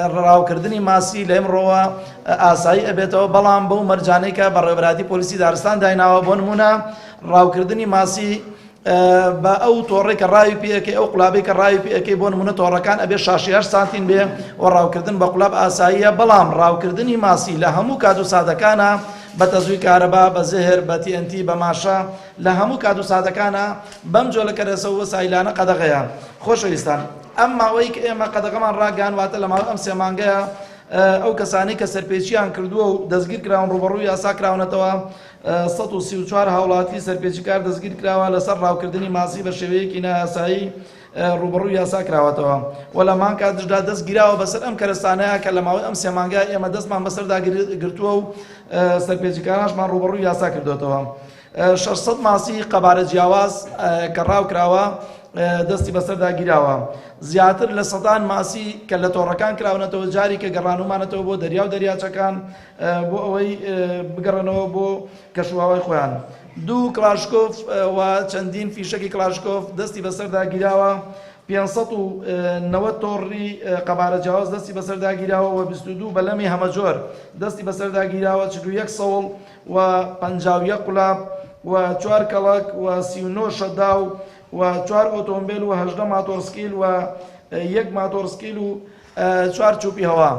ڕاوکردنی ماسی لە ئێمڕۆوە ئاسایی ئەبێتەوە، بەڵام بەو مەرجانەی کە بە ڕێبەراتی پۆلیسی دارستان دایناوە بۆ نمونە ڕاوکردنی ماسی بە ئەو تۆڕێک کە ڕاوی پێەکەی ئەو قوڵابەی کە ڕاوی پێەکەی بۆ نمونە تۆڕەکان ئەبێ 68 سانتیم بێ و ڕاوکردن بە قوڵاب ئاساییە، بەڵام ڕاوکردنی ماسی لە هەموو کات و ساتەکانە بە تەزووی کارەبا بە زێهر بە TNT بە ماشە لە هەموو کات و ساتەکانە بەم جۆلە کەرەسە و وەسایلانە قەدەغەیە. خۆشەویستان، ئەم ماوەی کە ئێمە قەدەغەمان ڕاگەیاندواتە لە ماوەی ئەم سێ مانگەیە ئەو کەسانی کە سەرپێچیان کردووە و دەستگیر کراون ڕوبەڕووی یاسا کراونەتەوە 134 هاوڵاتی سەرپێچیکار دەستگیر کراوە لەسەر ڕاوکردنی ماسی بە شێوەیەکی نایاسایی ڕوبەڕووی یاسا کراوەتەوە و لە مان کاتشدا دەستگیراوە بەسەر ئەم کەرەستانەیە کە لە ماوەی ئەم سێ مانگە ئێمە دەستمان بەسەردا گرتووە و سەرپێچیکارانشمان ڕوبەڕووی یاسا کردوێتەوە. 600 ماسی قەبارە جیاواز کە ڕاوکراوە دەستی بەسەردا گیراوە. زیاتر لە سەدان ماسی کە لە تۆڕەکان کراونەتەوە جاری کە گەڕانومانەتەوە بۆ دەریا و دەریاچەکان بۆ ئەوەی بگەڕنەوە بۆ کەشواوای خۆیان. 2 کلاشکۆف و چەندین فیشەکی کلاشکۆف دەستی بەسەردا گیراوە. 590 تۆڕی قەبارە جیاواز دەستی بەسەردا گیراوە و 22 بەلەمی هەمەجۆر دەستی بەسەردا گیراوە. 41 سەوڵ و 51 قوڵاب و 4 کەڵک و 39 شەداو و 4 ئۆتۆمبیل و 18 ماتۆرسکیل و 1 ماتۆرسکیل و 4 چوپی هەوا.